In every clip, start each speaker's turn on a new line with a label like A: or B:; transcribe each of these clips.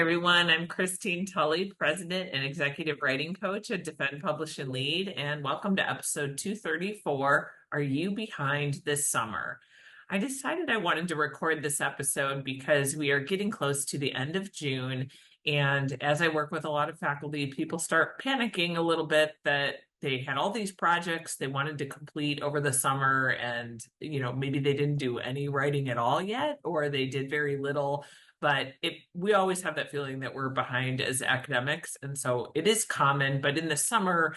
A: everyone. I'm Christine Tulley, President and Executive Writing Coach at Defend, Publish, and Lead, and welcome to episode 234, Are You Behind This Summer? I decided I wanted to record this episode because we are getting close to the end of June, and as I work with a lot of faculty, people start panicking a little bit that they had all these projects they wanted to complete over the summer, and maybe they didn't do any writing at all yet, or they did very little. But we always have that feeling that we're behind as academics. And so it is common, but in the summer,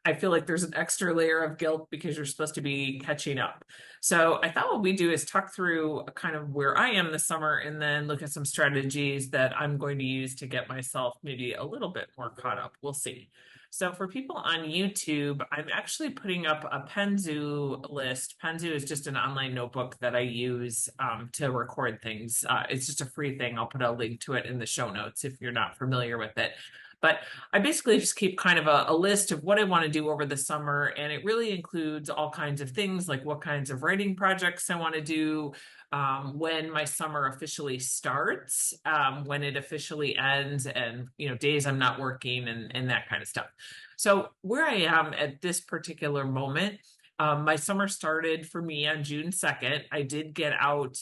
A: I feel like there's an extra layer of guilt because you're supposed to be catching up. So I thought what we do is talk through kind of where I am this summer and then look at some strategies that I'm going to use to get myself maybe a little bit more caught up. We'll see. So for people on YouTube, I'm actually putting up a Penzu list. Penzu is just an online notebook that I use to record things. It's just a free thing. I'll put a link to it in the show notes if you're not familiar with it. But I basically just keep kind of a list of what I want to do over the summer. And it really includes all kinds of things like what kinds of writing projects I want to do, when my summer officially starts, when it officially ends, and days I'm not working and that kind of stuff. So where I am at this particular moment, my summer started for me on June 2nd. I did get out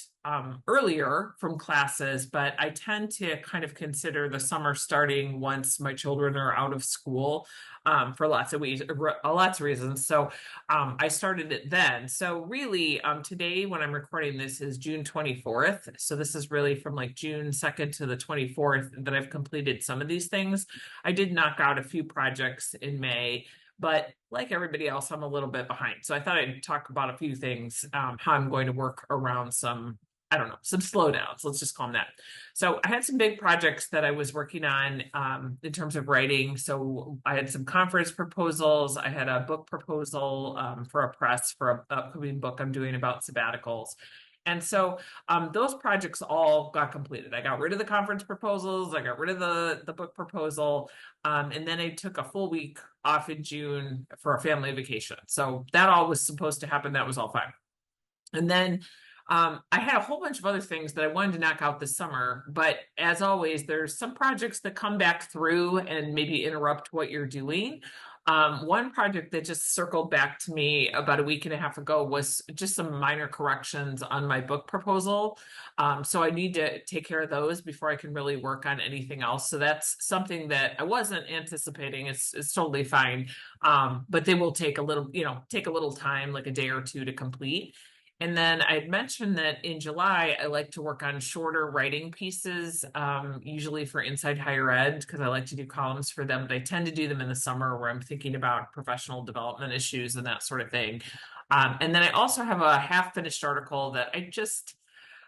A: earlier from classes, but I tend to kind of consider the summer starting once my children are out of school for lots of reasons. So I started it then. So really today when I'm recording this is June 24th. So this is really from like June 2nd to the 24th that I've completed some of these things. I did knock out a few projects in May, but like everybody else, I'm a little bit behind. So I thought I'd talk about a few things, how I'm going to work around some slowdowns. Let's just call them that. So I had some big projects that I was working on in terms of writing. So I had some conference proposals. I had a book proposal for a press for an upcoming book I'm doing about sabbaticals. And so those projects all got completed. I got rid of the conference proposals. I got rid of the book proposal. And then I took a full week off in June for a family vacation. So that all was supposed to happen. That was all fine. And then I had a whole bunch of other things that I wanted to knock out this summer. But as always, there's some projects that come back through and maybe interrupt what you're doing. One project that just circled back to me about a week and a half ago was just some minor corrections on my book proposal. So I need to take care of those before I can really work on anything else. So that's something that I wasn't anticipating. It's totally fine. But they will take a little time, like a day or two to complete. And then I'd mentioned that in July, I like to work on shorter writing pieces, usually for Inside Higher Ed, because I like to do columns for them, but I tend to do them in the summer where I'm thinking about professional development issues and that sort of thing. And then I also have a half-finished article that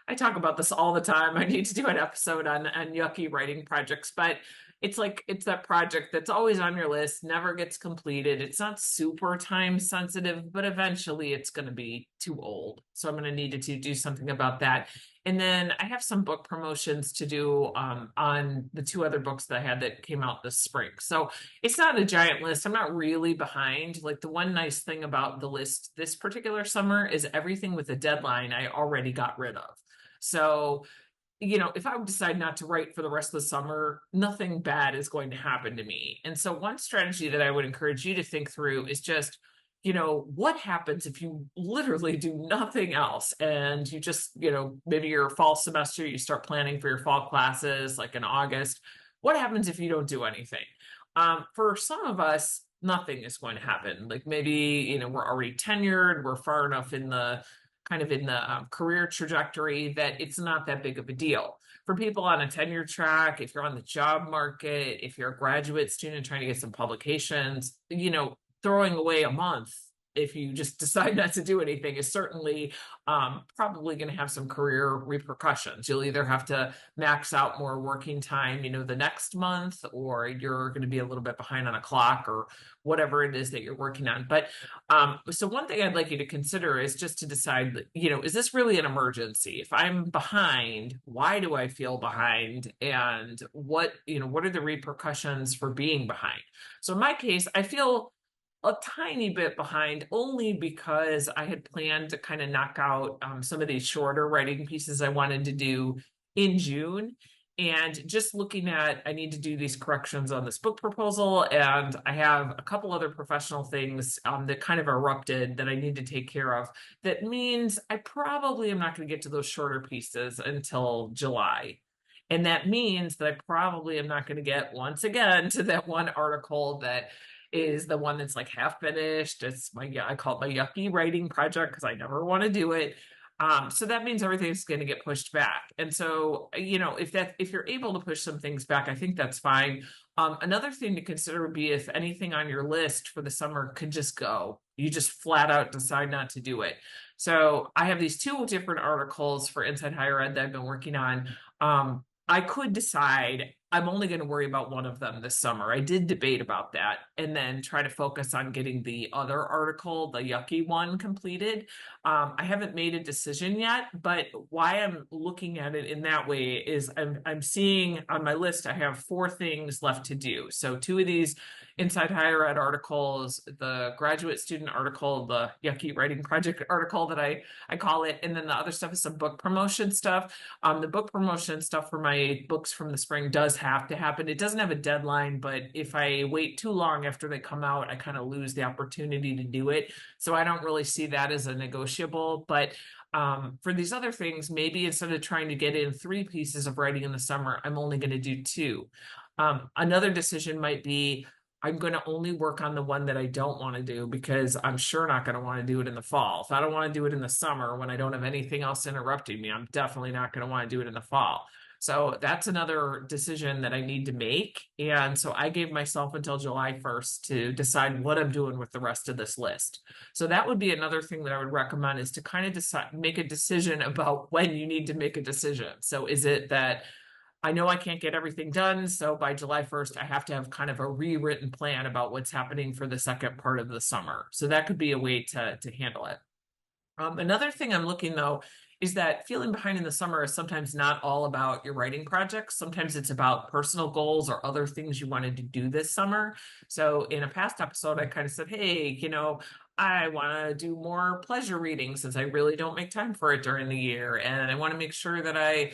A: I talk about this all the time. I need to do an episode on yucky writing projects, but it's that project that's always on your list, never gets completed. It's not super time sensitive, but eventually it's going to be too old. So I'm going to need to do something about that. And then I have some book promotions to do on the two other books that I had that came out this spring. So it's not a giant list. I'm not really behind. Like the one nice thing about the list this particular summer is everything with a deadline I already got rid of. So if I would decide not to write for the rest of the summer, nothing bad is going to happen to me. And so one strategy that I would encourage you to think through is just, what happens if you literally do nothing else and you just, maybe your fall semester, you start planning for your fall classes like in August. What happens if you don't do anything? For some of us, nothing is going to happen. Like maybe, we're already tenured, we're far enough in the career trajectory that it's not that big of a deal. For people on a tenure track, if you're on the job market, if you're a graduate student trying to get some publications, throwing away a month if you just decide not to do anything is certainly probably going to have some career repercussions. You'll either have to max out more working time, the next month, or you're going to be a little bit behind on a clock or whatever it is that you're working on. But so one thing I'd like you to consider is just to decide, is this really an emergency? If I'm behind, why do I feel behind? And what are the repercussions for being behind? So in my case, I feel a tiny bit behind only because I had planned to kind of knock out some of these shorter writing pieces I wanted to do in June. And just looking at, I need to do these corrections on this book proposal, and I have a couple other professional things that kind of erupted that I need to take care of. That means I probably am not going to get to those shorter pieces until July. And that means that I probably am not going to get once again to that one article that is the one that's like half finished. It's I call it my yucky writing project because I never want to do it. So that means everything's going to get pushed back. And so, if you're able to push some things back, I think that's fine. Another thing to consider would be if anything on your list for the summer could just go. You just flat out decide not to do it. So I have these two different articles for Inside Higher Ed that I've been working on. I could decide I'm only going to worry about one of them this summer. I did debate about that and then try to focus on getting the other article, the yucky one, completed. I haven't made a decision yet, but why I'm looking at it in that way is I'm seeing on my list, I have 4 things left to do. So 2 of these Inside Higher Ed articles, the graduate student article, the yucky writing project article that I call it, and then the other stuff is some book promotion stuff. The book promotion stuff for my books from the spring does have to happen. It doesn't have a deadline, but if I wait too long after they come out, I kind of lose the opportunity to do it. So I don't really see that as a negotiable. But for these other things, maybe instead of trying to get in 3 pieces of writing in the summer, I'm only going to do 2. Another decision might be I'm going to only work on the one that I don't want to do because I'm sure not going to want to do it in the fall. If I don't want to do it in the summer when I don't have anything else interrupting me, I'm definitely not going to want to do it in the fall. So that's another decision that I need to make. And so I gave myself until July 1st to decide what I'm doing with the rest of this list. So that would be another thing that I would recommend is to kind of decide, make a decision about when you need to make a decision. So is it that I know I can't get everything done, so by July 1st, I have to have kind of a rewritten plan about what's happening for the second part of the summer. So that could be a way to handle it. Another thing I'm looking though is that feeling behind in the summer is sometimes not all about your writing projects. Sometimes it's about personal goals or other things you wanted to do this summer. So in a past episode, I kind of said, hey, I want to do more pleasure reading since I really don't make time for it during the year. And I want to make sure that I,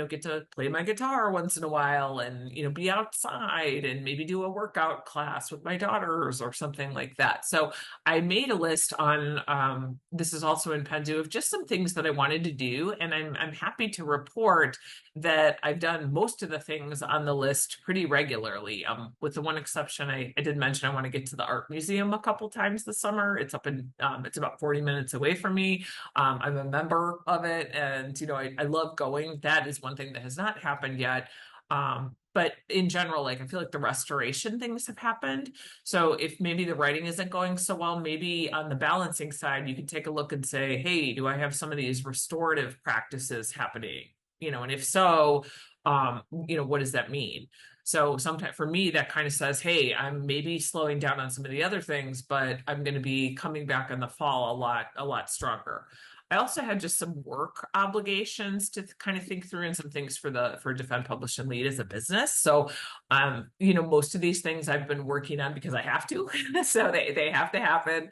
A: get to play my guitar once in a while and, be outside and maybe do a workout class with my daughters or something like that. So I made a list on, this is also in Penzu, of just some things that I wanted to do. And I'm happy to report that I've done most of the things on the list pretty regularly. With the one exception, I did mention I want to get to the art museum a couple times this summer. It's up in, it's about 40 minutes away from me. I'm a member of it, and I love going. That is one thing that has not happened yet. But in general, like I feel like the restoration things have happened. So if maybe the writing isn't going so well, maybe on the balancing side, you can take a look and say, hey, do I have some of these restorative practices happening? And if so, what does that mean? So sometimes for me, that kind of says, hey, I'm maybe slowing down on some of the other things, but I'm going to be coming back in the fall a lot stronger. I also had just some work obligations to kind of think through and some things for Defend, Publish, and Lead as a business. So, most of these things I've been working on because I have to, so they have to happen.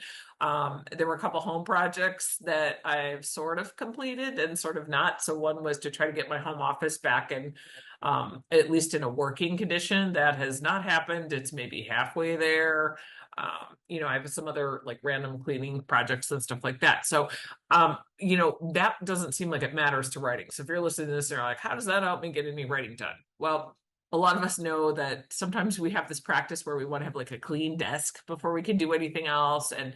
A: There were a couple home projects that I've sort of completed and sort of not. So one was to try to get my home office back in, at least in a working condition. That has not happened. It's maybe halfway there. I have some other like random cleaning projects and stuff like that. So, that doesn't seem like it matters to writing. So if you're listening to this and you're like, how does that help me get any writing done? Well, a lot of us know that sometimes we have this practice where we want to have like a clean desk before we can do anything else. And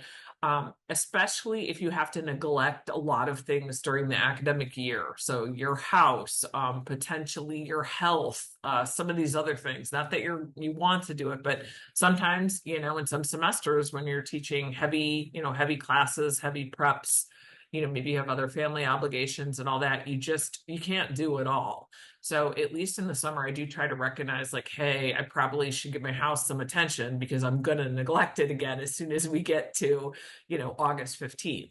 A: especially if you have to neglect a lot of things during the academic year. So your house, potentially your health, some of these other things, not that you want to do it, but sometimes, in some semesters when you're teaching heavy classes, heavy preps, maybe you have other family obligations and all that, you can't do it all. So at least in the summer, I do try to recognize like, hey, I probably should give my house some attention because I'm going to neglect it again as soon as we get to, August 15th.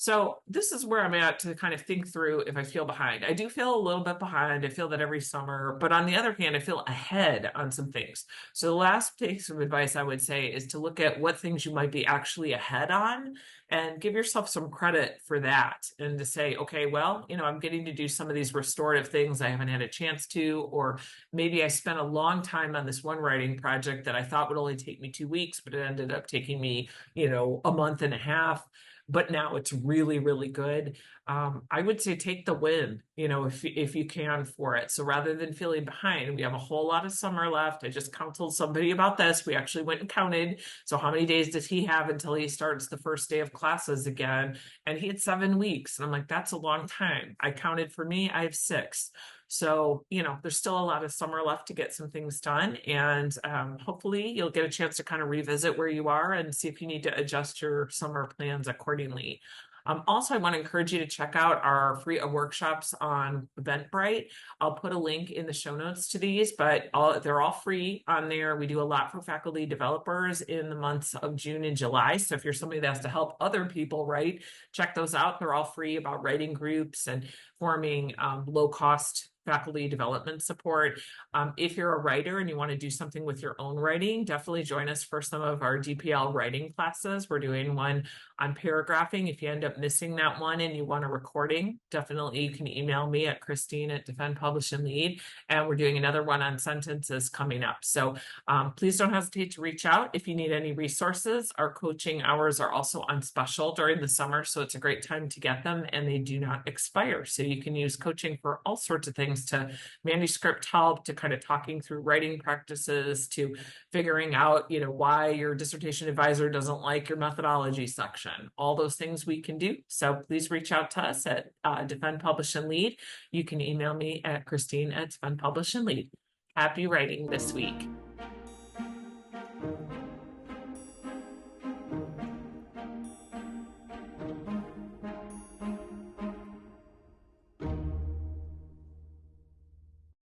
A: So this is where I'm at to kind of think through if I feel behind. I do feel a little bit behind. I feel that every summer, but on the other hand, I feel ahead on some things. So the last piece of advice I would say is to look at what things you might be actually ahead on and give yourself some credit for that and to say, okay, well, I'm getting to do some of these restorative things I haven't had a chance to, or maybe I spent a long time on this one writing project that I thought would only take me 2 weeks, but it ended up taking me, a month and a half, but now it's really, really good. I would say take the win, if you can for it. So rather than feeling behind, we have a whole lot of summer left. I just counseled somebody about this. We actually went and counted. So how many days does he have until he starts the first day of classes again? And he had 7 weeks. And I'm like, that's a long time. I counted for me, I have 6. So, there's still a lot of summer left to get some things done. And hopefully you'll get a chance to kind of revisit where you are and see if you need to adjust your summer plans accordingly. Also, I want to encourage you to check out our free workshops on Eventbrite. I'll put a link in the show notes to these, but they're all free on there. We do a lot for faculty developers in the months of June and July. So if you're somebody that has to help other people write, check those out. They're all free about writing groups and forming low-cost faculty development support. If you're a writer and you want to do something with your own writing, definitely join us for some of our DPL writing classes. We're doing one on paragraphing. If you end up missing that one and you want a recording, definitely you can email me at Christine at Defend, Publish, and Lead. And we're doing another one on sentences coming up. So please don't hesitate to reach out if you need any resources. Our coaching hours are also on special during the summer, so it's a great time to get them and they do not expire. So you can use coaching for all sorts of things, to manuscript help, to kind of talking through writing practices, to figuring out, why your dissertation advisor doesn't like your methodology section. All those things we can do. So please reach out to us at Defend, Publish, and Lead. You can email me at Christine at Defend, Publish, and Lead. Happy writing this week.